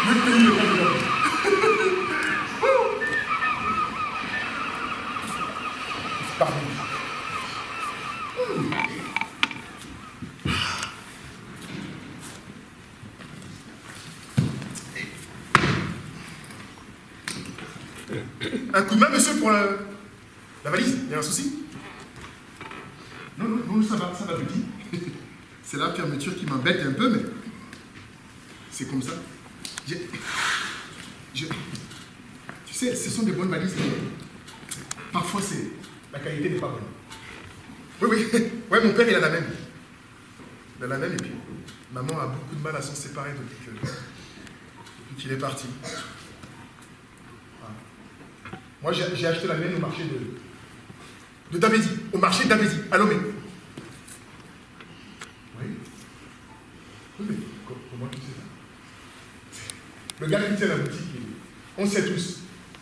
Le pays n'est pas dedans. Pardon. Un coup de main, monsieur, pour la valise. Il y a un souci? Non, non, non, ça va, petit. C'est la fermeture qui m'embête un peu, mais c'est comme ça. Tu sais, ce sont des bonnes valises, mais parfois la qualité n'est pas bonne. Oui, oui, ouais, mon père, il a la même. Il a la même, et puis maman a beaucoup de mal à s'en séparer depuis qu'il est parti. Voilà. Moi, j'ai acheté la mienne au marché de Davesi, au marché d'Avesi, à Lomé. Oui. Oui, mais comment tu sais ça? Le gars qui tient la boutique, on sait tous,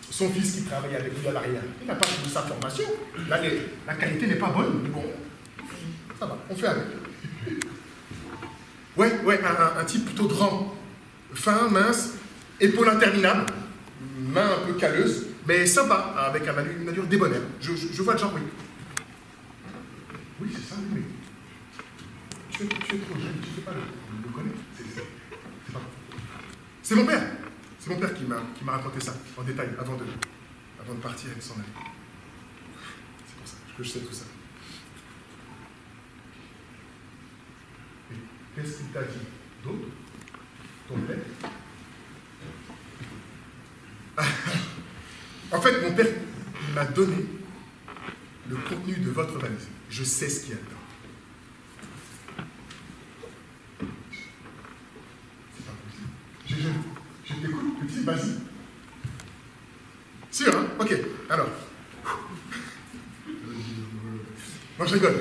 son fils qui travaille avec lui à l'arrière, il n'a pas suivi sa formation. Là, la qualité n'est pas bonne, mais bon, ça va, on fait avec. Ouais, un type plutôt grand, fin, mince, épaules interminables, main un peu calleuse, mais sympa, avec une allure débonnaire. Je vois le genre, oui. Oui, c'est ça, oui. Tu es trop jeune, tu ne sais pas le connaître. C'est mon père. C'est mon père qui m'a raconté ça, en détail, avant de partir et de s'en aller. C'est pour ça que je sais tout ça. Et qu'est-ce qu'il t'a dit d'autre? Ton père? En fait, mon père m'a donné le contenu de votre valise. Je sais ce qu'il y a dedans. C'est pas possible. Je t'écoute, petit, vas-y. Sûr, hein? Ok, alors. Non, je rigole.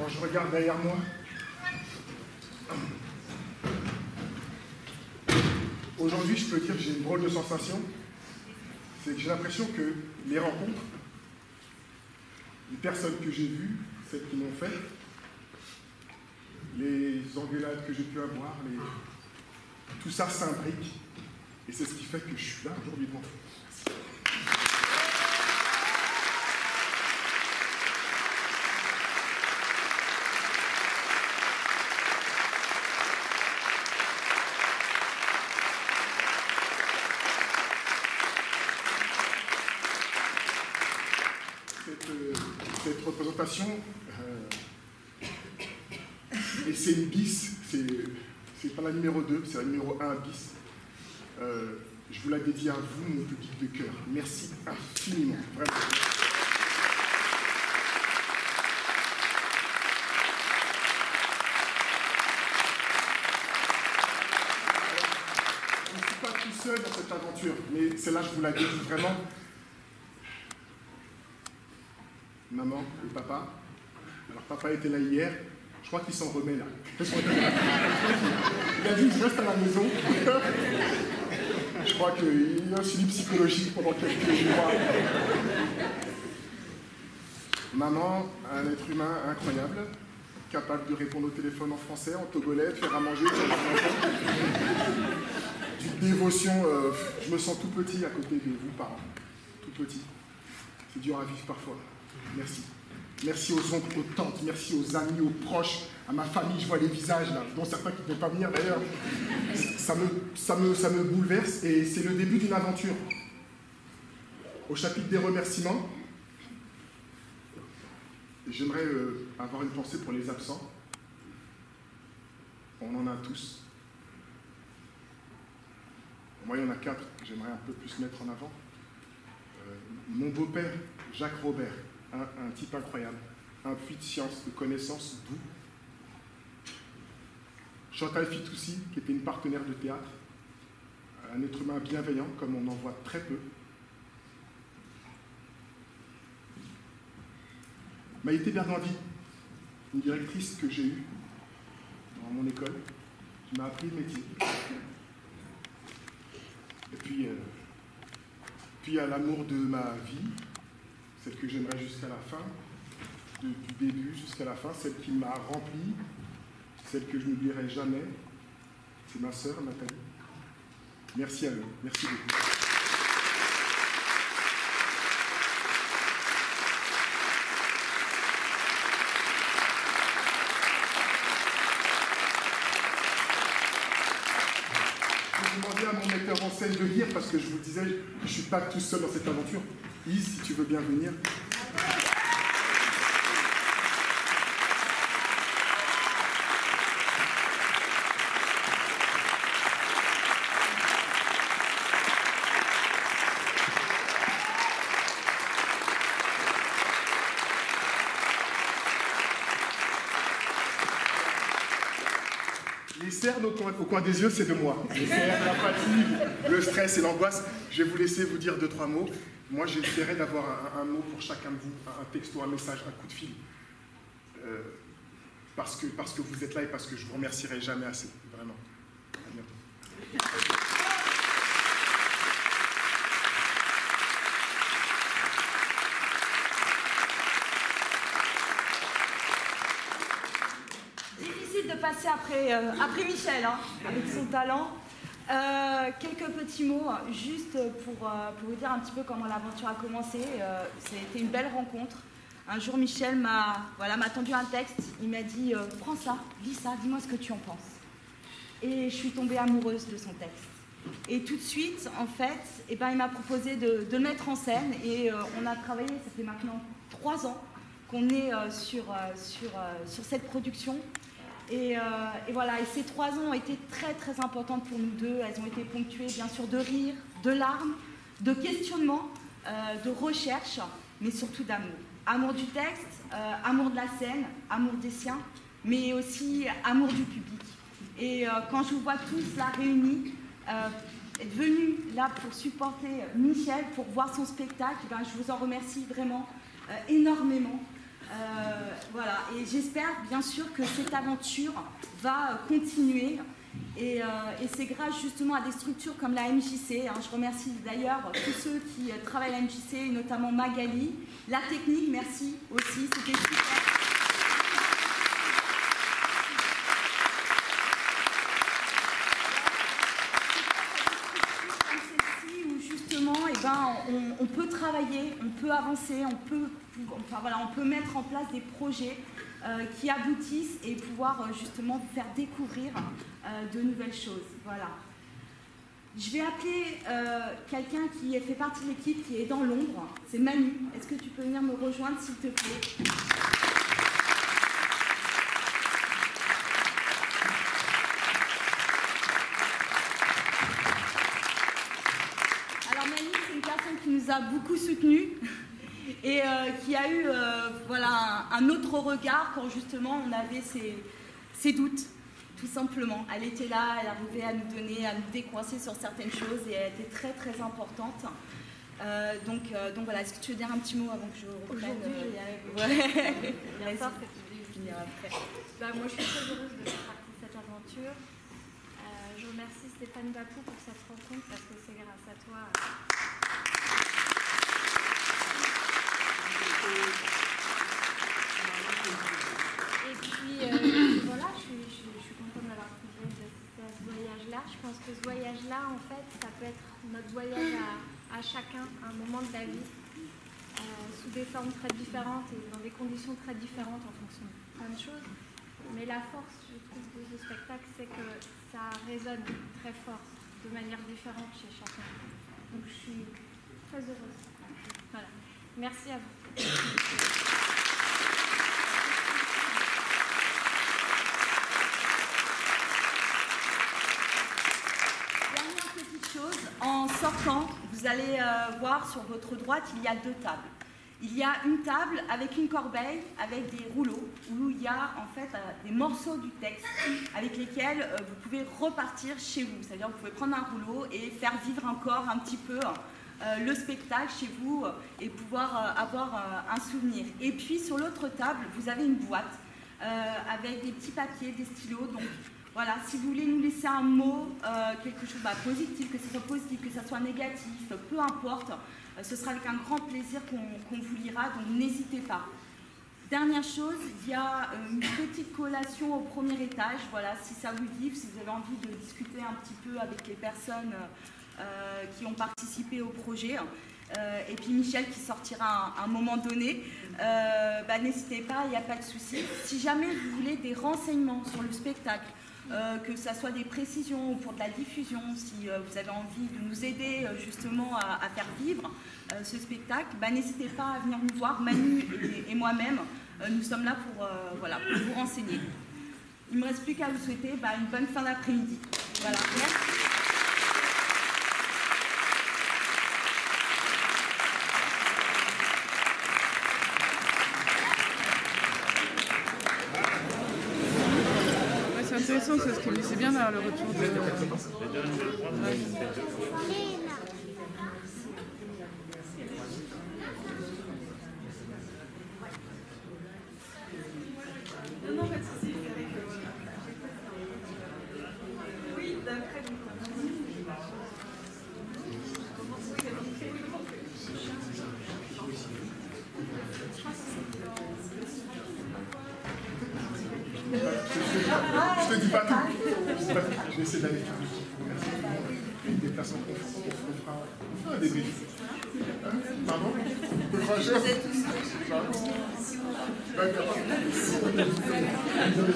Je regarde derrière moi. Aujourd'hui, je peux dire que j'ai une drôle de sensation. C'est que j'ai l'impression que les rencontres, les personnes que j'ai vues, celles qui m'ont fait, les engueulades que j'ai pu avoir, tout ça s'imbrique. Et c'est ce qui fait que je suis là aujourd'hui devant vous. Cette représentation, et c'est une bis, c'est pas la numéro 2, c'est la numéro 1 bis. Je vous la dédie à vous, mon public de cœur. Merci infiniment, vraiment. Je ne suis pas tout seul dans cette aventure, mais celle-là, je vous la dédie vraiment. Maman et papa. Alors papa était là hier, je crois qu'il s'en remet là. Il a dit je reste à la maison. Je crois qu'il y a un suivi psychologique pendant quelques mois. Maman, un être humain incroyable, capable de répondre au téléphone en français, en togolais, de faire à manger, d'une dévotion. Je me sens tout petit à côté de vous, parents. Tout petit. C'est dur à vivre parfois. Merci. Merci aux oncles, aux tantes, merci aux amis, aux proches, à ma famille. Je vois les visages là, dont certains qui ne vont pas venir d'ailleurs. Ça me bouleverse et c'est le début d'une aventure. Au chapitre des remerciements, j'aimerais avoir une pensée pour les absents. On en a tous. Moi, il y en a 4 que j'aimerais un peu plus mettre en avant. Mon beau-père, Jacques Robert, un type incroyable, un puits de science, de connaissances doux. Chantal Fitoussi, qui était une partenaire de théâtre, un être humain bienveillant, comme on en voit très peu. Maïté Bernardi, une directrice que j'ai eue dans mon école, qui m'a appris le métier. Et puis il y a l'amour de ma vie, celle que j'aimerais jusqu'à la fin, du début jusqu'à la fin, celle qui m'a rempli, celle que je n'oublierai jamais, c'est ma sœur Nathalie. Merci à eux, merci beaucoup. Je vais demander à mon metteur en scène de lire parce que je vous disais, je ne suis pas tout seul dans cette aventure. Yves, si tu veux bien venir. Les cernes au coin des yeux, c'est de moi. Les cernes, la fatigue, le stress et l'angoisse. Je vais vous laisser vous dire 2-3 mots. Moi, j'essaierai d'avoir un mot pour chacun de vous, un texto, un message, un coup de fil. Parce que vous êtes là et parce que je ne vous remercierai jamais assez. Vraiment. À bientôt. De passer après Michel, hein, avec son talent. Quelques petits mots, juste pour vous dire un petit peu comment l'aventure a commencé. Ça a été une belle rencontre. Un jour, Michel m'a tendu un texte. Il m'a dit « Prends ça, lis ça, dis-moi ce que tu en penses. » Et je suis tombée amoureuse de son texte. Et tout de suite, en fait, il m'a proposé de le mettre en scène. Et on a travaillé, ça fait maintenant 3 ans qu'on est sur cette production. Et voilà, et ces 3 ans ont été très très importantes pour nous deux. Elles ont été ponctuées bien sûr de rire, de larmes, de questionnements, de recherche, mais surtout d'amour. Amour du texte, amour de la scène, amour des siens, mais aussi amour du public. Et quand je vous vois tous là réunis, être venus là pour supporter Michel, pour voir son spectacle, je vous en remercie vraiment énormément. Voilà, et j'espère bien sûr que cette aventure va continuer et c'est grâce justement à des structures comme la MJC. Je remercie d'ailleurs tous ceux qui travaillent à la MJC, notamment Magali, la technique, merci aussi, c'était super. On peut travailler, on peut avancer, on peut mettre en place des projets qui aboutissent et pouvoir justement vous faire découvrir de nouvelles choses. Voilà. Je vais appeler quelqu'un qui fait partie de l'équipe, qui est dans l'ombre. C'est Manu. Est-ce que tu peux venir me rejoindre, s'il te plaît ? Qui nous a beaucoup soutenus et qui a eu un autre regard quand justement on avait ses doutes, tout simplement. Elle était là, elle arrivait à nous décoincer sur certaines choses et elle était très très importante. Donc voilà, est-ce que tu veux dire un petit mot avant que je reprenne Moi je suis très heureuse de faire partie de cette aventure. je remercie Stéphane Bapou pour cette rencontre parce que c'est grâce à toi. Et puis voilà, je suis contente d'avoir pu assister à ce voyage-là. Je pense que ce voyage-là, en fait, ça peut être notre voyage à chacun, à un moment de la vie, sous des formes très différentes et dans des conditions très différentes en fonction de plein de choses. Mais la force, je trouve, de ce spectacle, c'est que ça résonne très fort, de manière différente chez chacun. Donc je suis très heureuse. Voilà. Merci à vous. Dernière petite chose, en sortant, vous allez voir sur votre droite, il y a 2 tables. Il y a une table avec une corbeille, avec des rouleaux, où il y a en fait des morceaux du texte avec lesquels vous pouvez repartir chez vous. C'est-à-dire que vous pouvez prendre un rouleau et faire vivre encore un petit peu le spectacle chez vous et pouvoir avoir un souvenir. Et puis sur l'autre table, vous avez une boîte avec des petits papiers, des stylos. Donc voilà, si vous voulez nous laisser un mot, quelque chose positif, que ce soit positif, que ce soit négatif, peu importe, ce sera avec un grand plaisir qu'on vous lira, donc n'hésitez pas. Dernière chose, il y a une petite collation au premier étage, voilà, si ça vous dit, si vous avez envie de discuter un petit peu avec les personnes qui ont participé au projet. Et puis Michel qui sortira à un moment donné, n'hésitez pas, il n'y a pas de souci. Si jamais vous voulez des renseignements sur le spectacle, que ça soit des précisions pour de la diffusion, si vous avez envie de nous aider justement à faire vivre ce spectacle, n'hésitez pas à venir nous voir, Manu et moi-même, nous sommes là pour vous renseigner. Il ne me reste plus qu'à vous souhaiter une bonne fin d'après-midi. Voilà, merci. C'est intéressant parce que c'est bien d'avoir le retour de... Non, pas de souci. Oui, d'après vous. Je te dis pas tout. Je vais essayer d'aller faire une déplacement. On fera un débrief. Pardon?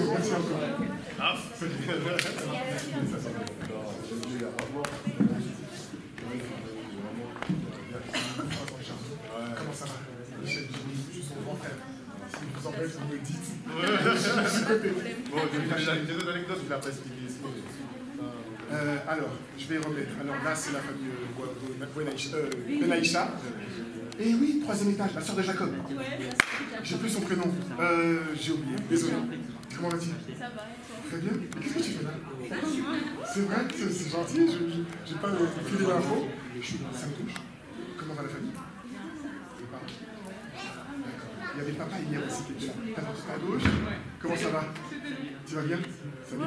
Merci encore. Comment ça va? Je suis son grand frère. Si vous en faites, vous me dites. Bon, j'ai des anecdotes, je l'ai presque ici. Alors, je vais remettre. Alors là, c'est la famille Benaïcha. Et oui, 3e étage, la sœur de Jacob. J'ai plus son prénom. J'ai oublié, désolé. Comment vas-tu? Ça va, très bien. Qu'est-ce que tu fais là? C'est vrai, c'est gentil, je n'ai pas filé l'info. Ça me touche. Comment va la famille? Il y avait papa hier aussi qui était là. T'as tout à gauche? Comment ça va? Tu vas bien? Salut.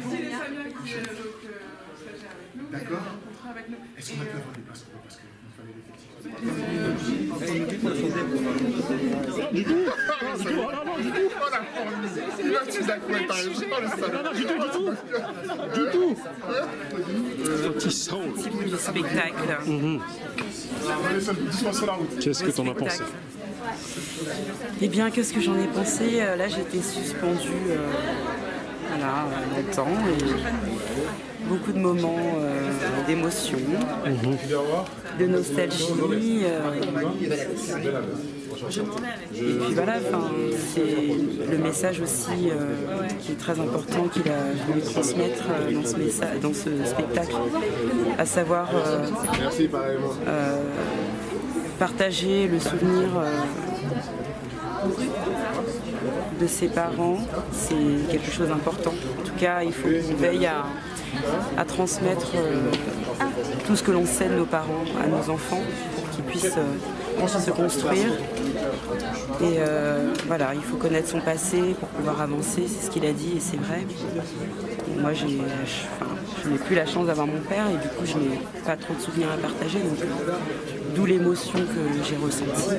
C'est les Samia qui est stagiaire avec nous. D'accord. Est-ce qu'on a pu avoir des places pour eux? Parce qu'il fallait l'effectif. Du tout. Non, du tout. Oh la formule. Là, tu l'as coupé, t'as raison. Du tout. Petit son. Spectacle. Qu'est-ce que t'en as pensé? Eh bien, qu'est-ce que j'en ai pensé? Là, j'étais suspendue longtemps et beaucoup de moments d'émotion, de nostalgie. Et puis voilà, c'est le message aussi qui est très important qu'il a voulu transmettre dans ce spectacle, à savoir partager le souvenir de ses parents, c'est quelque chose d'important. En tout cas, il faut qu'on veille à transmettre tout ce que l'on sait de nos parents à nos enfants pour qu'ils puissent se construire. Et voilà, il faut connaître son passé pour pouvoir avancer, c'est ce qu'il a dit et c'est vrai. Et moi, je n'ai plus la chance d'avoir mon père et du coup, je n'ai pas trop de souvenirs à partager, donc d'où l'émotion que j'ai ressentie.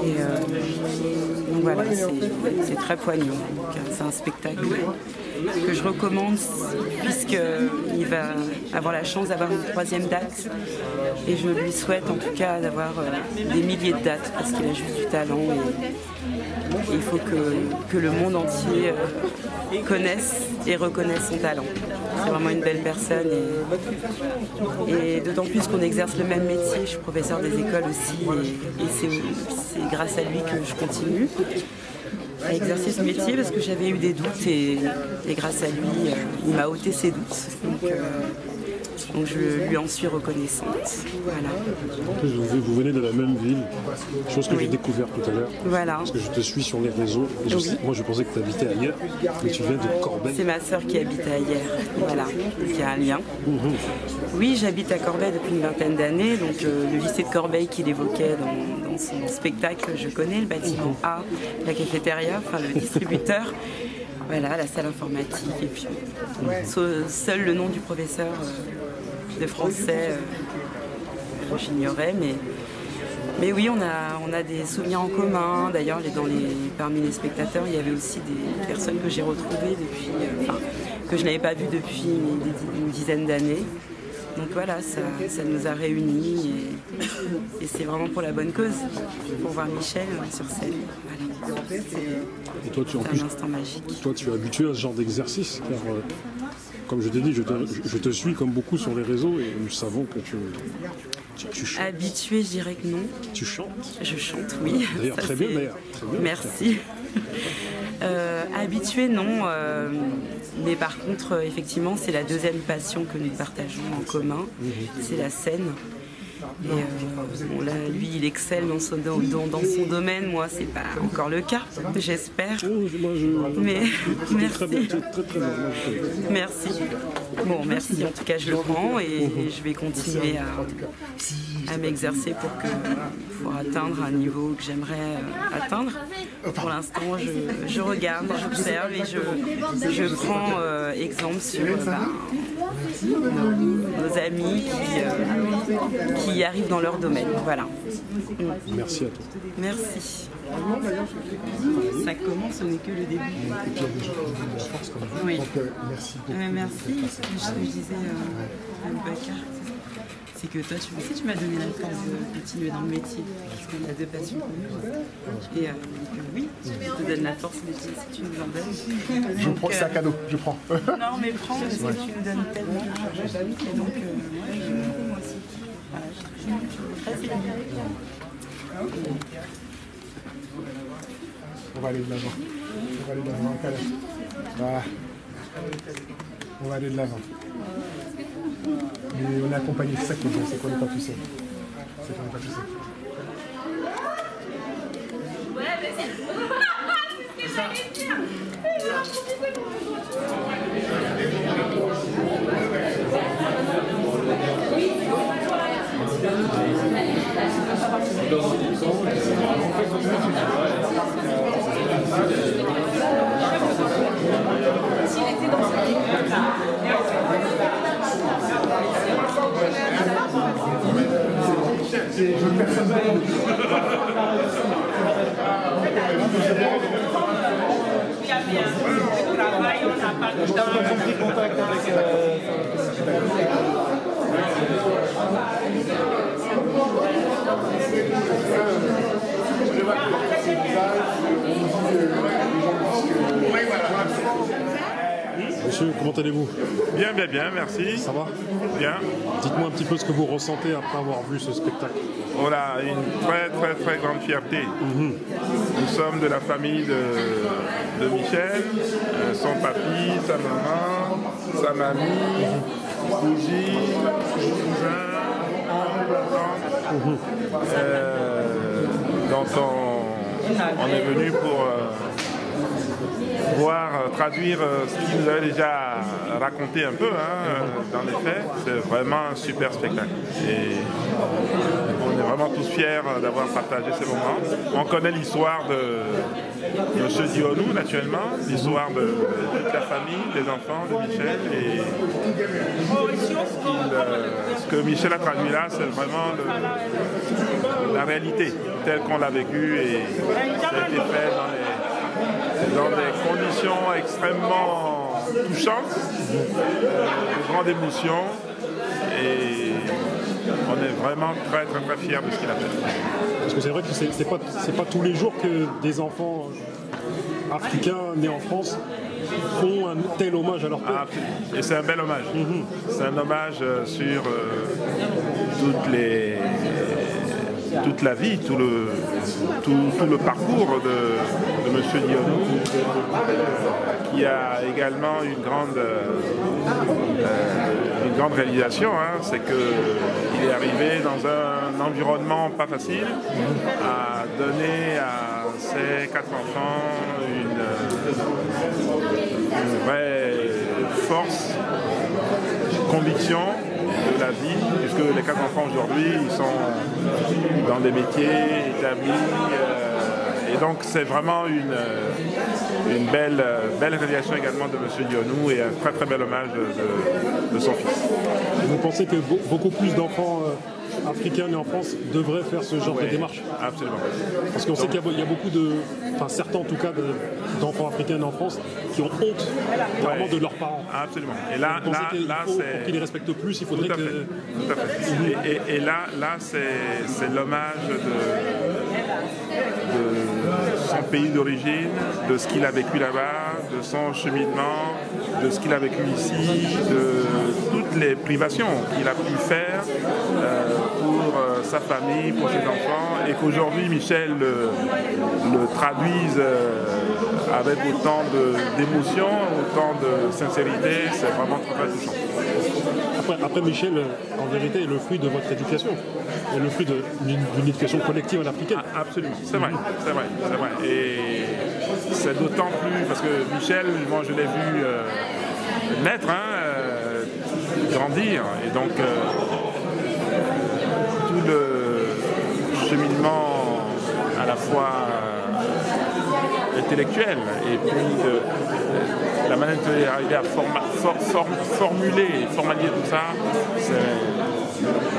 Et donc voilà, c'est très poignant. C'est un spectacle que je recommande puisqu'il va avoir la chance d'avoir une 3e date. Et je lui souhaite en tout cas d'avoir des milliers de dates parce qu'il a juste du talent. Et il faut que le monde entier connaisse et reconnaisse son talent. C'est vraiment une belle personne et d'autant plus qu'on exerce le même métier. Je suis professeure des écoles aussi et c'est grâce à lui que je continue à exercer ce métier parce que j'avais eu des doutes et grâce à lui, il m'a ôté ses doutes. Donc je lui en suis reconnaissante. Voilà. Vous venez de la même ville, chose que j'ai découvert tout à l'heure. Voilà. Parce que je te suis sur les réseaux. Et moi je pensais que tu habitais ailleurs, mais tu viens de Corbeil. C'est ma sœur qui habite à Hyères. Voilà, il y a un lien. Oui, j'habite à Corbeil depuis une vingtaine d'années. Donc le lycée de Corbeil qu'il évoquait dans son spectacle, je connais, le bâtiment A, la cafétéria, enfin le distributeur. Voilà, la salle informatique. Et puis seul le nom du professeur de français, j'ignorais, mais oui, on a des souvenirs en commun. D'ailleurs, parmi les spectateurs, il y avait aussi des personnes que j'ai retrouvées depuis, que je n'avais pas vues depuis une dizaine d'années. Donc voilà, ça nous a réunis et c'est vraiment pour la bonne cause, pour voir Michel sur scène. Voilà. Et toi, c'est un instant magique. Toi, tu es habitué à ce genre d'exercice, car comme je t'ai dit, je te suis comme beaucoup sur les réseaux et nous savons que tu chantes. Habitué, je dirais que non. Tu chantes? Je chante, oui. D'ailleurs, très bien, d'ailleurs. Merci. Habitué, non. Mais par contre, effectivement, c'est la 2e passion que nous partageons en commun. C'est la scène. Et là, lui, il excelle dans son domaine. Moi, c'est pas encore le cas, j'espère. Mais merci. Merci. Bon, merci. En tout cas, je le prends et je vais continuer à m'exercer pour atteindre un niveau que j'aimerais atteindre. Pour l'instant, je regarde, j'observe et je prends exemple sur nos amis qui arrivent dans leur domaine. Voilà. Merci à toi. Merci. Ça commence, ce n'est que le début. Et puis il y a des gens qui ont de la force comme vous. Oui. Donc merci beaucoup. Merci. Ce que je disais à Boubacar, c'est que toi, tu m'as donné la force de continuer dans le métier, parce qu'on a 2 passions communes. Et oui, je te donne la force, mais si tu nous en donnes. Je prends, c'est un cadeau, je prends. Non, mais prends, parce que tu nous donnes tellement. Et donc, moi aussi. Voilà, je suis très émue. On va aller de l'avant. On va aller de l'avant. Voilà. On va aller de l'avant. Mais on est accompagné, c'est ça qui est bien, c'est qu'on n'est pas tout seul. C'est qu'on n'est pas tout seul. Ouais, mais c'est ce que j'allais dire. Monsieur, comment allez-vous? Bien, bien, bien, merci. Ça va? Bien. Dites-moi un petit peu ce que vous ressentez après avoir vu ce spectacle. On a une très, très, très grande fierté. Nous sommes de la famille de Michel, son papy, sa maman, sa mamie, cousine, cousin, donc on est venu pour traduire ce qu'il nous avait déjà raconté un peu dans les faits. C'est vraiment un super spectacle. Et on est vraiment tous tous fiers d'avoir partagé ces moments. On connaît l'histoire de M. Dionou, naturellement, l'histoire de toute la famille, des enfants de Michel. Et ce que Michel a traduit là, c'est vraiment la réalité telle qu'on l'a vécue et ça a été fait dans des conditions extrêmement touchantes, de grande émotion. Et on est vraiment très très très fiers de ce qu'il a fait. Parce que c'est vrai que c'est pas tous les jours que des enfants africains nés en France font un tel hommage à leur père. Et c'est un bel hommage. C'est un hommage sur toute la vie, tout le parcours de M. Dionou, qui a également une grande réalisation, hein, c'est qu'il est arrivé dans un environnement pas facile, à donner à ses 4 enfants une vraie force, conviction de la vie, puisque les 4 enfants aujourd'hui, ils sont dans des métiers établis, et donc c'est vraiment une belle réalisation également de M. Dionou et un très très bel hommage de son fils. Vous pensez que beaucoup plus d'enfants africains nés en France devraient faire ce genre de démarche? Absolument. Parce qu'on sait qu'il y a beaucoup certains en tout cas, d'enfants africains nés en France qui ont honte vraiment de leurs parents. Absolument. Et là pour qu'ils les respectent plus, il faudrait que... Tout à fait. Et là c'est l'hommage de son pays d'origine, de ce qu'il a vécu là-bas, de son cheminement, de ce qu'il a vécu ici, de toutes les privations qu'il a pu faire pour sa famille, pour ses enfants, et qu'aujourd'hui Michel le traduise avec autant d'émotion, autant de sincérité, c'est vraiment très touchant. Après Michel, en vérité, est le fruit de votre éducation, est le fruit d'une éducation collective à l'africaine. Absolument, c'est vrai. Et c'est d'autant plus, parce que Michel, moi je l'ai vu naître, grandir, et donc tout le cheminement à la fois intellectuel et puis la manière d'arriver à formuler et formaliser tout ça, c'est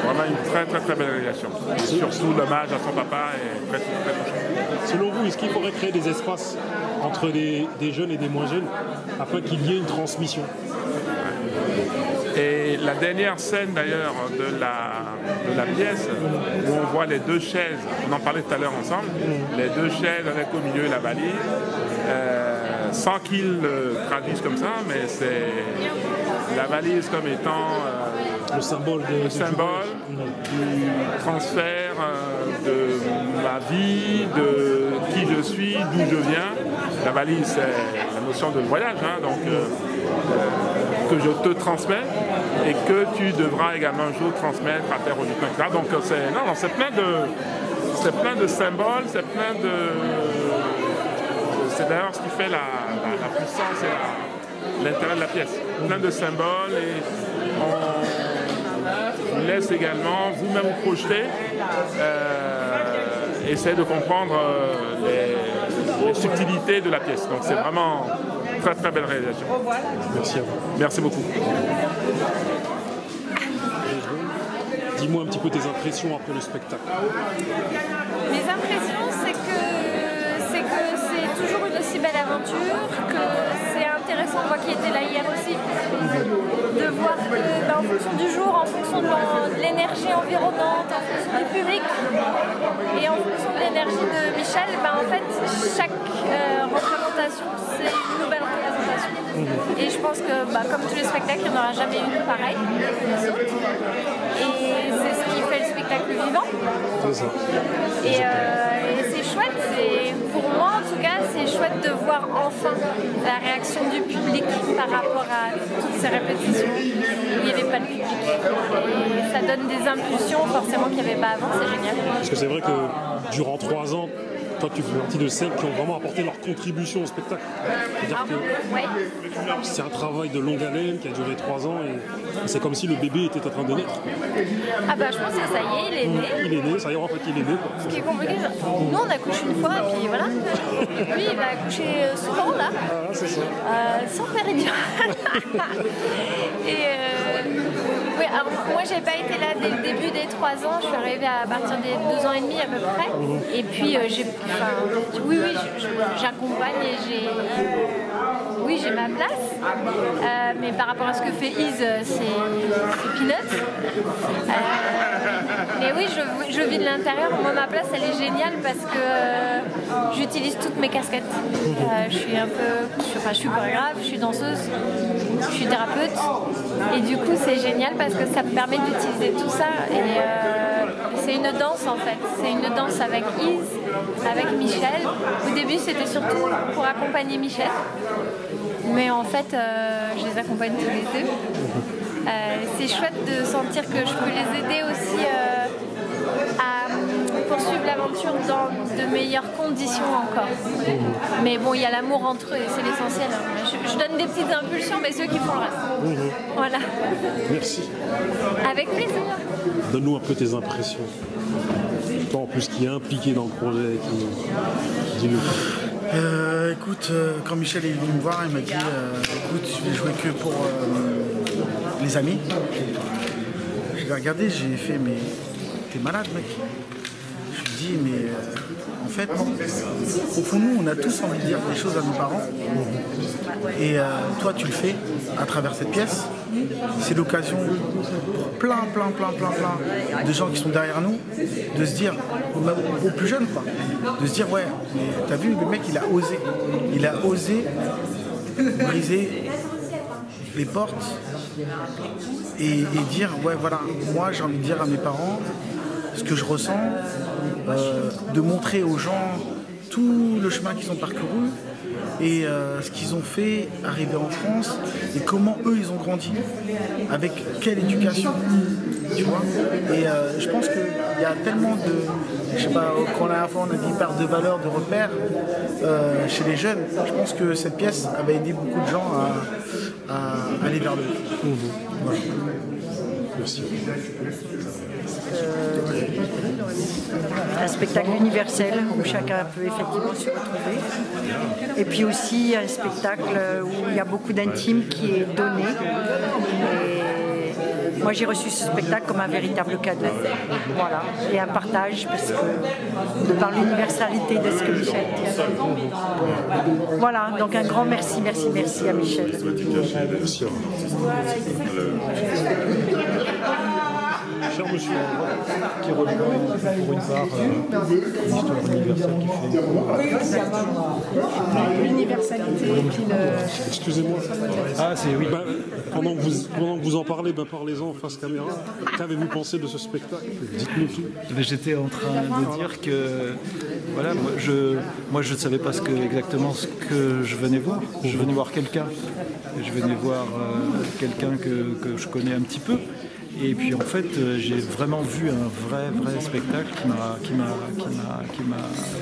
vraiment une très très très belle réalisation. Et surtout l'hommage à son papa est très très touchant. Selon vous, est-ce qu'il faudrait créer des espaces entre des jeunes et des moins jeunes afin qu'il y ait une transmission? Et la dernière scène d'ailleurs de la pièce, où on voit les 2 chaises, on en parlait tout à l'heure ensemble, les 2 chaises avec au milieu la valise, sans qu'ils le traduisent comme ça, mais c'est la valise comme étant le symbole du transfert de ma vie, de qui je suis, d'où je viens. La valise, c'est la notion de voyage, hein, donc que je te transmets et que tu devras également un jour transmettre à tes religions, etc. Donc c'est plein de symboles, c'est d'ailleurs ce qui fait la puissance et l'intérêt de la pièce. Plein de symboles, et on vous laisse également vous-même vous projeter, essayer de comprendre les subtilités de la pièce. Donc c'est vraiment très très belle réalisation. Merci à vous. Merci beaucoup. Dis-moi un petit peu tes impressions après le spectacle. Mes impressions, c'est que c'est toujours une aussi belle aventure, que c'est intéressant, moi qui étais là hier aussi, de voir que en fonction du jour, en fonction de l'énergie environnante, en fonction du public et en fonction de l'énergie de Michel, en fait chaque représentation c'est une nouvelle représentation. Et je pense que comme tous les spectacles, il n'y en aura jamais une pareille les autres. Et c'est ce qui fait le spectacle vivant. C'est ça. Et c'est chouette, pour moi en tout cas, c'est chouette de voir enfin la réaction du public par rapport à toutes ces répétitions où il n'y avait pas de public. Et ça donne des impulsions forcément qu'il n'y avait pas avant, c'est génial. Parce que c'est vrai que durant 3 ans, toi, tu fais partie de celles qui ont vraiment apporté leur contribution au spectacle. C'est-à-dire que c'est un travail de longue haleine qui a duré 3 ans et c'est comme si le bébé était en train de naître. Ah bah je pense que ça y est, il est né. Il est né, ça y est, en fait, il est né. Quoi. Ce qui est compliqué, nous on accouche une fois et puis voilà. Lui il va accoucher souvent là. Ah, c'est ça. Sans péridurale. Et oui, alors, moi j'ai pas été là dès le début des 3 ans, je suis arrivée à partir des 2 ans et demi à peu près. Et puis j'accompagne et j'ai ma place. Mais par rapport à ce que fait Iz, c'est peanuts. Mais oui, je vis de l'intérieur. Moi ma place elle est géniale parce que j'utilise toutes mes casquettes. Je suis chorégraphe, je suis danseuse, je suis thérapeute. Et du coup c'est génial parce que ça me permet d'utiliser tout ça. Et c'est une danse en fait. C'est une danse avec Iz, avec Michel. Au début c'était surtout pour accompagner Michel. Mais en fait je les accompagne tous les deux. C'est chouette de sentir que je peux les aider aussi à poursuivre l'aventure dans de meilleures conditions encore. Mais bon, il y a l'amour entre eux et c'est l'essentiel. Je donne des petites impulsions, mais ceux qui font le reste. Voilà. Merci. Avec plaisir. Donne-nous un peu tes impressions. Toi en plus qui est impliqué dans le projet, dis-le. Écoute, quand Michel est venu me voir, il m'a dit écoute, je vais jouer que pour les amis. Je l'ai regardé, j'ai fait mais t'es malade mec. Je lui dis mais en fait, au fond nous on a tous envie de dire des choses à nos parents. Et toi tu le fais à travers cette pièce. C'est l'occasion pour plein de gens qui sont derrière nous de se dire, aux plus jeunes quoi, de se dire ouais, mais t'as vu le mec il a osé briser les portes et dire ouais voilà, moi j'ai envie de dire à mes parents ce que je ressens, de montrer aux gens tout le chemin qu'ils ont parcouru et ce qu'ils ont fait arriver en France et comment eux ils ont grandi, avec quelle éducation, tu vois. Et je pense qu'il y a tellement de, je sais pas, quand la dernière fois on a dit perte de valeur, de repères chez les jeunes. Je pense que cette pièce avait aidé beaucoup de gens à aller vers le haut. Voilà. Merci. Un spectacle universel où chacun peut effectivement se retrouver. Et puis aussi un spectacle où il y a beaucoup d'intime qui est donné. Et moi j'ai reçu ce spectacle comme un véritable cadeau. Voilà. Et un partage parce que de par l'universalité de ce que Michel dit. Voilà, donc un grand merci à Michel. Merci. Cher monsieur, qui rejoint pour une part l'histoire universelle qui fait l'universalité et puis le... Excusez-moi. Ah, c'est oui. Pendant que vous en parlez, parlez-en face caméra. Qu'avez-vous pensé de ce spectacle? Dites-nous tout. J'étais en train de dire que voilà, moi je ne savais pas exactement ce que je venais voir. Je venais voir quelqu'un. Je venais voir quelqu'un que je connais un petit peu. Et puis en fait, j'ai vraiment vu un vrai spectacle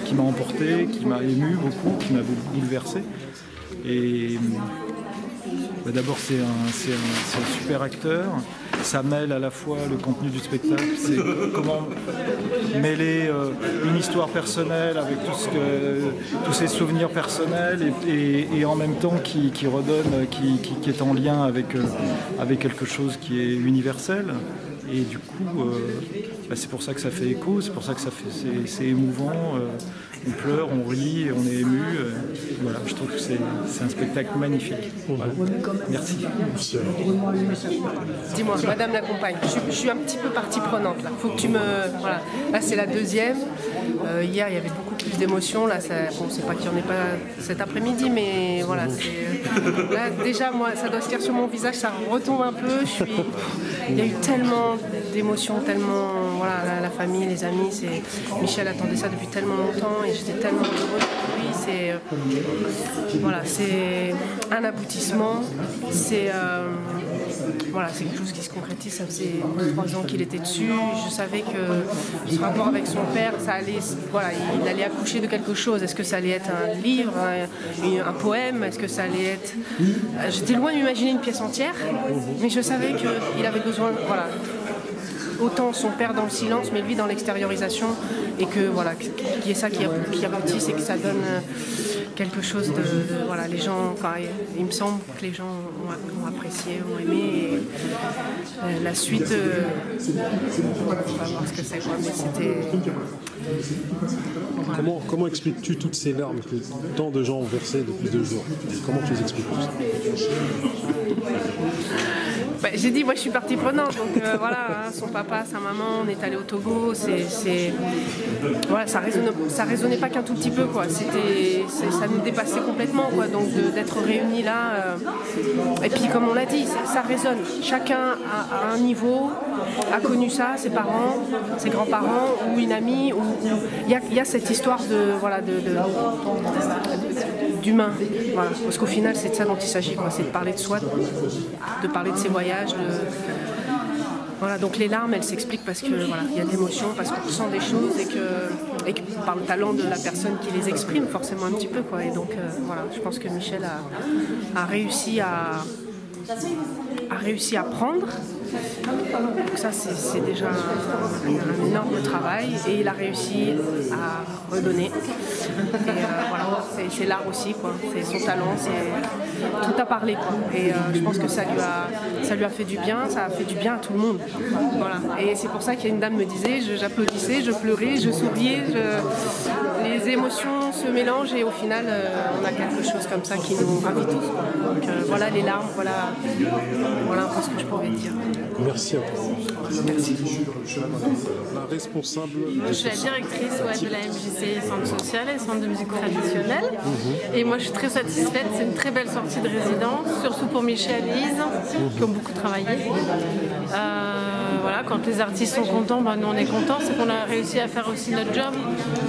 qui m'a emporté, qui m'a ému beaucoup, qui m'a bouleversé. Et d'abord, c'est un super acteur. Ça mêle à la fois le contenu du spectacle, c'est comment mêler une histoire personnelle avec tous ses souvenirs personnels et en même temps qui redonne, qui est en lien avec quelque chose qui est universel. Et du coup, c'est pour ça que ça fait écho, c'est pour ça que c'est émouvant. On pleure, on rit, on est ému. Voilà, je trouve que c'est un spectacle magnifique. Voilà. Merci. Dis-moi, madame la compagne, je suis un petit peu partie prenante là. Faut que tu me. Voilà. Là c'est la deuxième. Hier il y avait beaucoup plus d'émotions. Là, bon, c'est pas qu'il n'y en ait pas cet après-midi, mais voilà. Là déjà moi ça doit se faire sur mon visage, ça retombe un peu. Il y a eu tellement d'émotions, tellement. Voilà, la famille, les amis, Michel attendait ça depuis tellement longtemps et j'étais tellement heureuse pour lui. C'est un aboutissement. voilà, c'est quelque chose qui se concrétise. Ça faisait 3 ans qu'il était dessus. Je savais que ce rapport avec son père, ça allait, voilà, il allait accoucher de quelque chose. Est-ce que ça allait être un livre, un poème? Est-ce que ça allait être... J'étais loin d'imaginer une pièce entière, mais je savais qu'il avait besoin, voilà, autant son père dans le silence, mais lui dans l'extériorisation, et que voilà, qu'il y ait ça qui aboutisse et que ça donne quelque chose de voilà, les gens, enfin, il me semble que les gens ont apprécié, ont aimé, et la suite, on va voir ce que c'est, quoi, mais c'était... Voilà. Comment expliques-tu toutes ces larmes que tant de gens ont versées depuis 2 jours? Comment tu les expliques tout ça? Bah, j'ai dit, moi je suis partie prenante, donc voilà, hein, son papa, sa maman, on est allé au Togo, voilà, ça résonnait pas qu'un tout petit peu, quoi. Ça nous dépassait complètement, quoi, donc d'être réunis là. Et puis comme on l'a dit, ça résonne. Chacun à un niveau a connu ça, ses parents, ses grands-parents ou une amie, ou il y a cette histoire d'humain, voilà. Parce qu'au final c'est de ça dont il s'agit, quoi. C'est de parler de soi, de parler de ses voyages, voilà, donc les larmes, elles s'expliquent parce que voilà, il y a de l'émotion, parce qu'on ressent des choses et que par le talent de la personne qui les exprime forcément un petit peu, quoi. Et donc voilà, je pense que Michel a réussi à prendre. Donc ça c'est déjà un énorme travail, et il a réussi à redonner. Et voilà, c'est l'art aussi, quoi. C'est son talent, c'est tout à parler, quoi. Et je pense que ça lui a fait du bien, ça a fait du bien à tout le monde. Voilà. Et c'est pour ça qu'il y a une dame me disait, j'applaudissais, je pleurais, je souriais, les émotions se mélangent, et au final on a quelque chose comme ça qui nous ravit tous. Donc voilà les larmes, voilà un peu ce que je pouvais dire. Merci à toi. Merci. La responsable. Je suis la directrice de la MJC Centre Social et Centre de musique traditionnelle. Et moi je suis très satisfaite, c'est une très belle sortie de résidence, surtout pour Michel et Lise, qui ont beaucoup travaillé. Voilà, quand les artistes sont contents, nous on est contents, c'est qu'on a réussi à faire aussi notre job,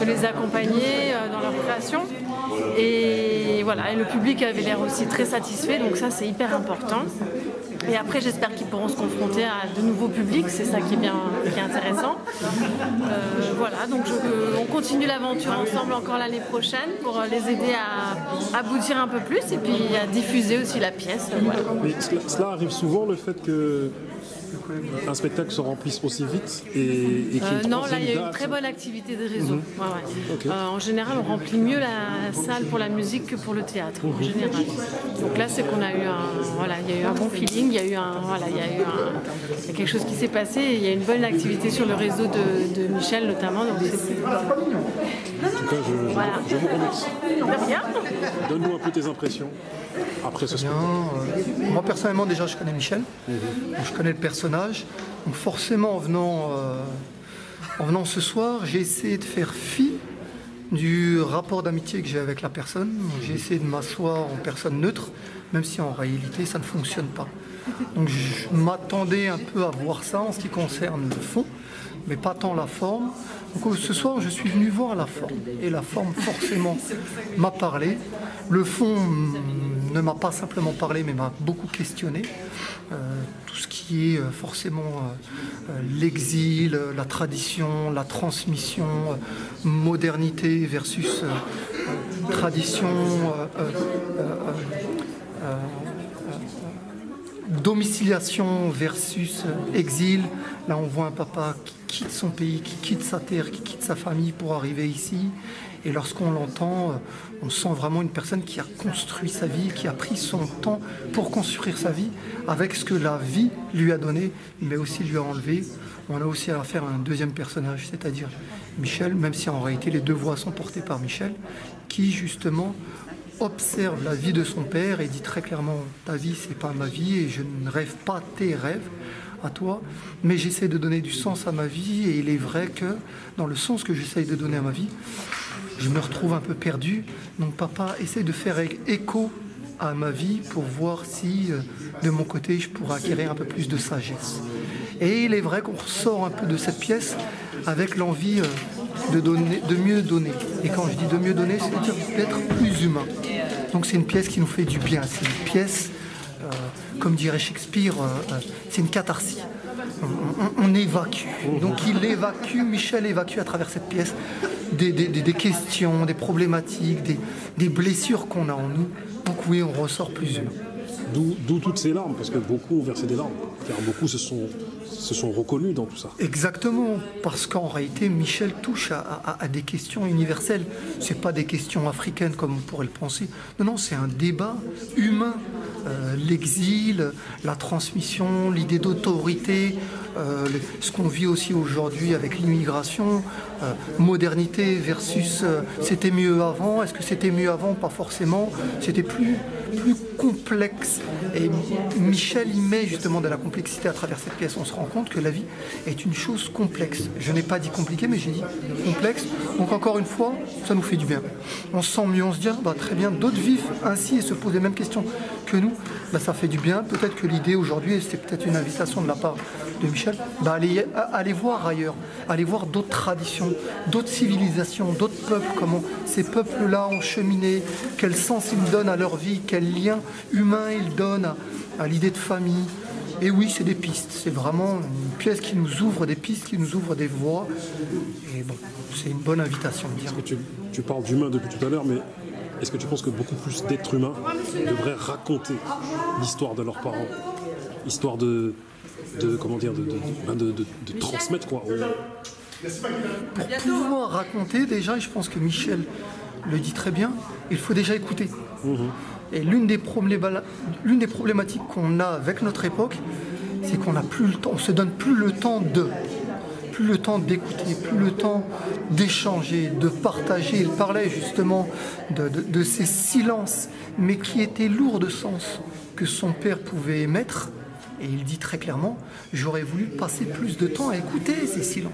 de les accompagner dans leur création. Et voilà, et le public avait l'air aussi très satisfait, donc ça c'est hyper important. Et après, j'espère qu'ils pourront se confronter à de nouveaux publics, c'est ça qui est intéressant. Voilà, donc on continue l'aventure ensemble encore l'année prochaine pour les aider à aboutir un peu plus et puis à diffuser aussi la pièce. Voilà. Mais cela arrive souvent, le fait que un spectacle se remplisse aussi vite et non, là il y a une très bonne activité de réseau. Okay. En général, on remplit mieux la salle pour la musique que pour le théâtre, en général. Donc là, c'est qu'on a eu il y a eu un bon feeling, il y a quelque chose qui s'est passé, et il y a une bonne activité sur le réseau de Michel notamment. Donc c'est... En tout cas, je vous remercie. De rien. Donne-nous un peu tes impressions après ce spectacle. Moi personnellement, déjà je connais Michel, donc, je connais le personnage, donc forcément en venant ce soir, j'ai essayé de faire fi du rapport d'amitié que j'ai avec la personne. J'ai essayé de m'asseoir en personne neutre, même si en réalité ça ne fonctionne pas. Donc je m'attendais un peu à voir ça en ce qui concerne le fond, mais pas tant la forme. Donc ce soir, je suis venu voir la forme, et la forme forcément m'a parlé. Le fond ne m'a pas simplement parlé, mais m'a beaucoup questionné. Tout ce qui est forcément l'exil, la tradition, la transmission, modernité versus tradition, domiciliation versus exil. Là, on voit un papa qui quitte son pays, qui quitte sa terre, qui quitte sa famille pour arriver ici. Et lorsqu'on l'entend, on sent vraiment une personne qui a construit sa vie, qui a pris son temps pour construire sa vie avec ce que la vie lui a donné, mais aussi lui a enlevé. On a aussi affaire à un deuxième personnage, c'est-à-dire Michel, même si en réalité les deux voix sont portées par Michel, qui justement observe la vie de son père et dit très clairement « ta vie, c'est pas ma vie et je ne rêve pas tes rêves à toi, mais j'essaie de donner du sens à ma vie et il est vrai que dans le sens que j'essaie de donner à ma vie, je me retrouve un peu perdu. Donc papa essaie de faire écho à ma vie pour voir si de mon côté je pourrais acquérir un peu plus de sagesse. » Et il est vrai qu'on ressort un peu de cette pièce avec l'envie de mieux donner. Et quand je dis de mieux donner, c'est d'être plus humain. Donc c'est une pièce qui nous fait du bien. C'est une pièce, comme dirait Shakespeare, c'est une catharsis. On évacue. Donc Michel évacue à travers cette pièce des questions, des problématiques, des blessures qu'on a en nous. Donc oui, on ressort plus humain. D'où toutes ces larmes, parce que beaucoup ont versé des larmes. Car beaucoup se sont reconnus dans tout ça. Exactement, parce qu'en réalité, Michel touche à des questions universelles. Ce n'est pas des questions africaines comme on pourrait le penser. Non, c'est un débat humain. L'exil, la transmission, l'idée d'autorité, ce qu'on vit aussi aujourd'hui avec l'immigration, modernité versus c'était mieux avant. Est-ce que c'était mieux avant? Pas forcément. C'était plus complexe. Et Michel y met justement de la complexité à travers cette pièce. On se rend compte que la vie est une chose complexe. Je n'ai pas dit compliqué, mais j'ai dit complexe. Donc encore une fois, ça nous fait du bien. On se sent mieux, on se dit très bien, d'autres vivent ainsi et se posent les mêmes questions que nous. Ça fait du bien. Peut-être que l'idée aujourd'hui, c'est peut-être une invitation de la part de Michel, allez voir ailleurs, allez voir d'autres traditions, d'autres civilisations, d'autres peuples, comment ces peuples-là ont cheminé, quel sens ils donnent à leur vie, quel lien humain ils donnent à l'idée de famille. Et oui, c'est des pistes, c'est vraiment une pièce qui nous ouvre des pistes, qui nous ouvre des voies. Et bon, c'est une bonne invitation de dire. Parce que tu parles d'humain depuis tout à l'heure, mais est-ce que tu penses que beaucoup plus d'êtres humains devraient raconter l'histoire de leurs parents, histoire de transmettre quoi? Pour pouvoir raconter, déjà, et je pense que Michel le dit très bien, il faut déjà écouter. Et l'une des problématiques qu'on a avec notre époque, c'est qu'on n'a plus le temps, on se donne plus le temps d'écouter, plus le temps d'échanger, de partager. Il parlait justement de ces silences, mais qui étaient lourds de sens, que son père pouvait émettre. Et il dit très clairement, j'aurais voulu passer plus de temps à écouter ces silences.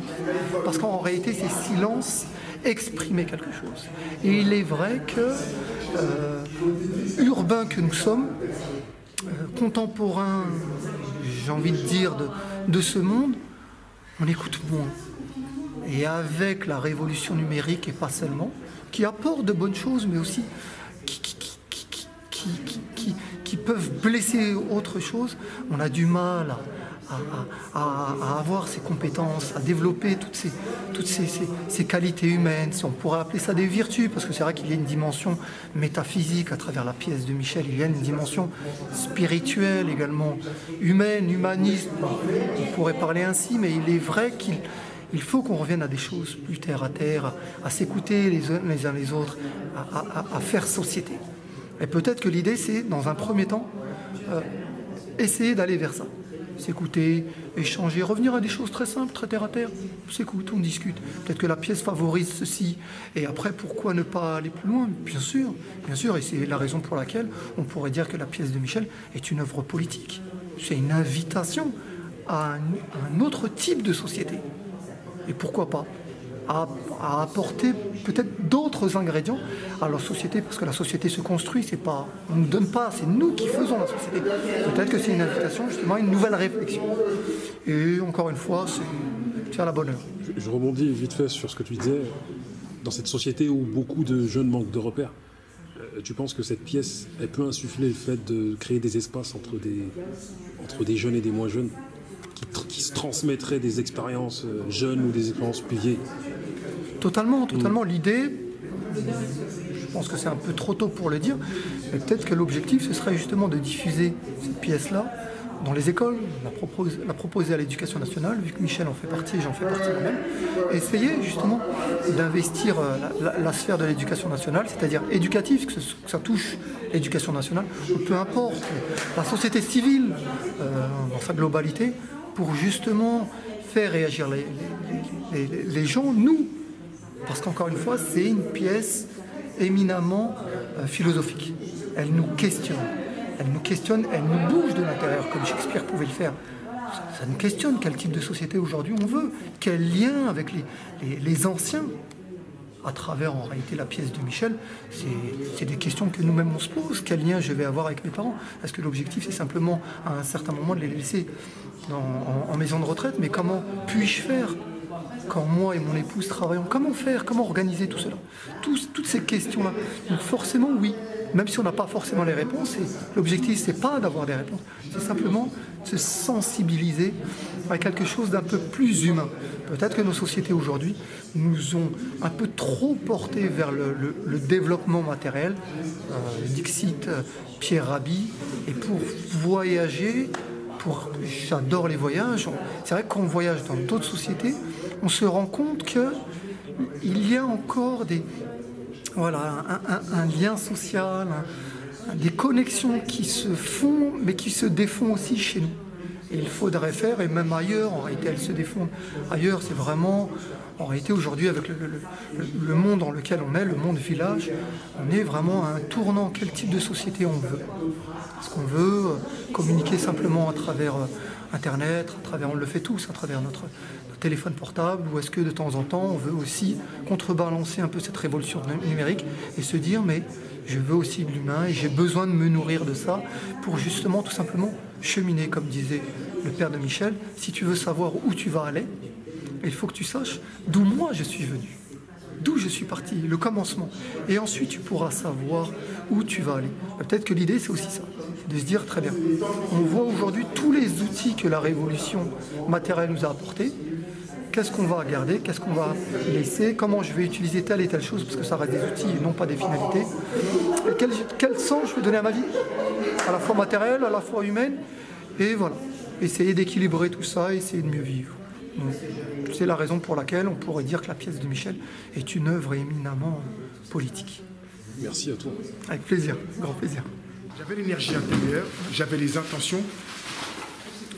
Parce qu'en réalité, ces silences exprimaient quelque chose. Et il est vrai que, urbains que nous sommes, contemporains, j'ai envie de dire, de ce monde, on écoute moins. Et avec la révolution numérique, et pas seulement, qui apporte de bonnes choses, mais aussi qui peuvent blesser autre chose, on a du mal à avoir ces compétences, à développer toutes ces qualités humaines. On pourrait appeler ça des vertus, parce que c'est vrai qu'il y a une dimension métaphysique à travers la pièce de Michel, il y a une dimension spirituelle également, humaine, humaniste, on pourrait parler ainsi, mais il est vrai qu'il faut qu'on revienne à des choses plus terre à terre, à s'écouter les uns les autres, à faire société. Et peut-être que l'idée, c'est, dans un premier temps, essayer d'aller vers ça. S'écouter, échanger, revenir à des choses très simples, très terre à terre. On s'écoute, on discute. Peut-être que la pièce favorise ceci. Et après, pourquoi ne pas aller plus loin? Bien sûr, et c'est la raison pour laquelle on pourrait dire que la pièce de Michel est une œuvre politique. C'est une invitation à un autre type de société. Et pourquoi pas à apporter peut-être d'autres ingrédients à la société, parce que la société se construit, c'est pas, on ne nous donne pas, c'est nous qui faisons la société. Peut-être que c'est une invitation justement à une nouvelle réflexion. Et encore une fois, c'est à la bonne heure. Je rebondis vite fait sur ce que tu disais. Dans cette société où beaucoup de jeunes manquent de repères, tu penses que cette pièce, elle peut insuffler le fait de créer des espaces entre des jeunes et des moins jeunes qui se transmettraient des expériences jeunes ou des expériences plus vieilles? Totalement. L'idée, je pense que c'est un peu trop tôt pour le dire, mais peut-être que l'objectif, ce serait justement de diffuser cette pièce-là dans les écoles, la proposer à l'Éducation nationale, vu que Michel en fait partie et j'en fais partie moi-même, essayer justement d'investir la sphère de l'Éducation nationale, c'est-à-dire éducative, que ça touche l'Éducation nationale, ou peu importe, la société civile dans sa globalité, pour justement faire réagir les gens, nous. Parce qu'encore une fois, c'est une pièce éminemment philosophique. Elle nous questionne. Elle nous bouge de l'intérieur, comme Shakespeare pouvait le faire. Ça nous questionne quel type de société aujourd'hui on veut, quel lien avec les anciens. À travers en réalité la pièce de Michel, c'est des questions que nous-mêmes on se pose. Quel lien je vais avoir avec mes parents? Est-ce que l'objectif c'est simplement à un certain moment de les laisser en maison de retraite? Mais comment puis-je faire quand moi et mon épouse travaillons? Comment faire? Comment organiser tout cela? Toutes ces questions-là. Donc forcément oui, même si on n'a pas forcément les réponses. L'objectif, c'est pas d'avoir des réponses, c'est simplement se sensibiliser à quelque chose d'un peu plus humain. Peut-être que nos sociétés aujourd'hui nous ont un peu trop portés vers le développement matériel. Dixit Pierre Rabhi, et pour voyager, j'adore les voyages. C'est vrai que quand on voyage dans d'autres sociétés, on se rend compte qu'il y a encore un lien social, des connexions qui se font, mais qui se défont aussi chez nous. Et il faudrait faire, et même ailleurs, en réalité, elles se défont. Ailleurs, c'est vraiment, en réalité, aujourd'hui, avec le monde dans lequel on est, le monde village, on est vraiment à un tournant. Quel type de société on veut? Est-ce qu'on veut communiquer simplement à travers Internet, on le fait tous, à travers notre téléphone portable, ou est-ce que de temps en temps, on veut aussi contrebalancer un peu cette révolution numérique et se dire, mais je veux aussi de l'humain et j'ai besoin de me nourrir de ça pour justement tout simplement cheminer, comme disait le père de Michel. Si tu veux savoir où tu vas aller, il faut que tu saches d'où moi je suis venu, d'où je suis parti, le commencement. Et ensuite tu pourras savoir où tu vas aller. Peut-être que l'idée c'est aussi ça, de se dire très bien, on voit aujourd'hui tous les outils que la révolution matérielle nous a apportés. Qu'est-ce qu'on va garder, qu'est-ce qu'on va laisser, comment je vais utiliser telle et telle chose, parce que ça reste des outils et non pas des finalités. Et quel sens je vais donner à ma vie, à la fois matérielle, à la fois humaine, et voilà. Essayer d'équilibrer tout ça, essayer de mieux vivre. C'est la raison pour laquelle on pourrait dire que la pièce de Michel est une œuvre éminemment politique. Merci à toi. Avec plaisir, grand plaisir. J'avais l'énergie intérieure, j'avais les intentions,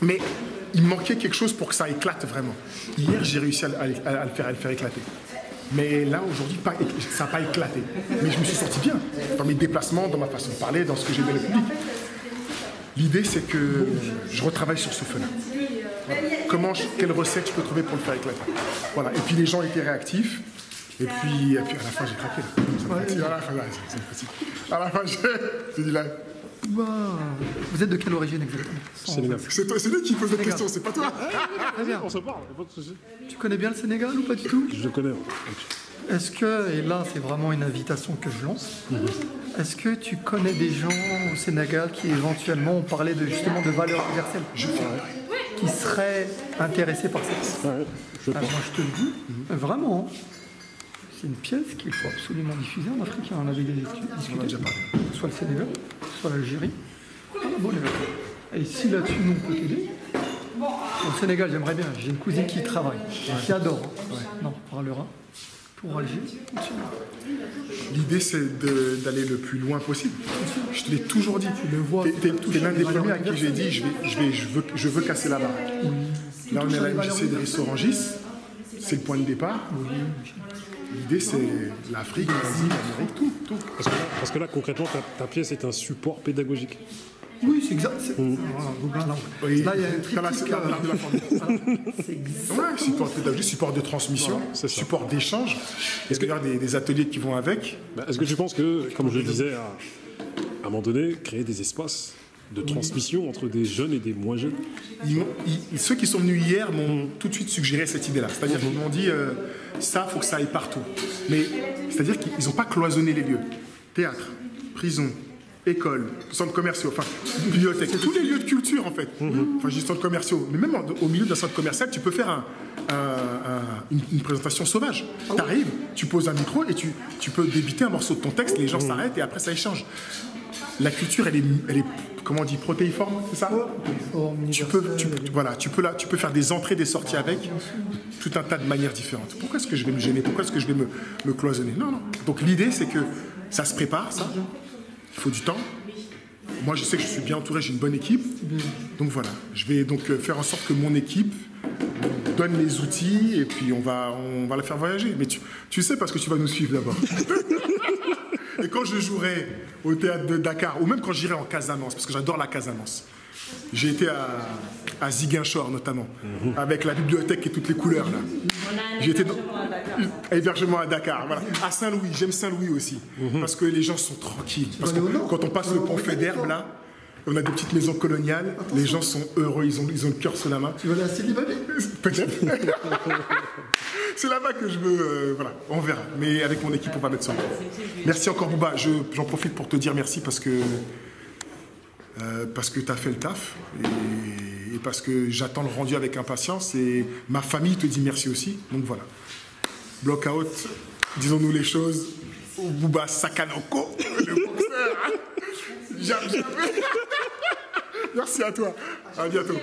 mais il manquait quelque chose pour que ça éclate vraiment. Hier, j'ai réussi à le faire éclater. Mais là, aujourd'hui, ça n'a pas éclaté. Mais je me suis senti bien dans mes déplacements, dans ma façon de parler, dans ce que j'ai donné au public. L'idée, c'est que je retravaille sur ce feu-là. Voilà. Quelle recette je peux trouver pour le faire éclater. Voilà. Et puis les gens étaient réactifs. Et puis à la fin, j'ai craqué. À la fin, j'ai dit là. Wow. Vous êtes de quelle origine exactement? Sénégal. C'est lui qui pose la question, c'est pas toi. Très bien. On se parle, pas de souci. Tu connais bien le Sénégal ou pas du tout? Je le connais. Est-ce que, et là c'est vraiment une invitation que je lance, est-ce que tu connais des gens au Sénégal qui éventuellement ont parlé justement de valeurs universelles, qui seraient intéressés par ça? Moi je te le dis, vraiment. C'est une pièce qu'il faut absolument diffuser en Afrique. On avait discuté, soit le Sénégal, soit l'Algérie. Et si là-dessus, nous, on peut t'aider. Au Sénégal, j'aimerais bien. J'ai une cousine qui travaille, qui adore. On en parlera. Pour Alger. L'idée, c'est d'aller le plus loin possible. Je te l'ai toujours dit. Tu le vois. T'es l'un des premiers à qui j'ai dit je veux casser la barre. Là, on est à la MJC de Rissorangis. C'est le point de départ. L'idée, c'est l'Afrique, l'Asie, l'Amérique, tout. Parce que là, concrètement, ta pièce est un support pédagogique. Oui, c'est exact. Oui, là, il y a un triptyque. Support pédagogique, support de transmission, support d'échange. Est-ce qu'il y a des ateliers qui vont avec? Est-ce que tu penses que, comme je le disais, à un moment donné, créer des espaces de transmission entre des jeunes et des moins jeunes? Ceux qui sont venus hier m'ont tout de suite suggéré cette idée-là. C'est-à-dire qu'ils m'ont dit, ça, il faut que ça aille partout. Mais c'est-à-dire qu'ils n'ont pas cloisonné les lieux. Théâtre, prison, école, centres commerciaux, enfin, bibliothèque, tous les lieux de culture en fait. Enfin, je dis centres commerciaux, mais même au milieu d'un centre commercial, tu peux faire une présentation sauvage. Tu arrives, tu poses un micro et tu peux débiter un morceau de ton texte, les gens s'arrêtent et après ça échange. La culture, elle est comment on dit, protéiforme, c'est ça? Tu peux faire des entrées, des sorties avec, tout un tas de manières différentes. Pourquoi est-ce que je vais me gêner? Pourquoi est-ce que je vais me cloisonner? Non. Donc l'idée, c'est que ça se prépare, ça. Il faut du temps. Moi, je sais que je suis bien entouré, j'ai une bonne équipe. Donc voilà, je vais donc faire en sorte que mon équipe donne les outils et puis on va la faire voyager. Mais tu sais parce que tu vas nous suivre d'abord. Et quand je jouerai au théâtre de Dakar, ou même quand j'irai en Casamance, parce que j'adore la Casamance. J'ai été à Ziguinchor notamment, avec la bibliothèque et toutes les couleurs là. J'ai été à hébergement à Dakar, voilà. À Saint-Louis, j'aime Saint-Louis aussi, parce que les gens sont tranquilles. Parce que quand on passe le pont Faidherbe là, on a des petites maisons coloniales, les gens sont heureux, ils ont le cœur sous la main. Tu vas aller à Célibané? Peut-être. C'est là-bas que je veux... voilà, on verra. Mais avec mon équipe, on va mettre ça. Merci encore, Bouba. J'en profite pour te dire merci parce que tu as fait le taf. Et parce que j'attends le rendu avec impatience. Et ma famille te dit merci aussi. Donc voilà. Block out, disons-nous les choses. Bouba Sakanoko, le boxeur. Merci à toi. À bientôt.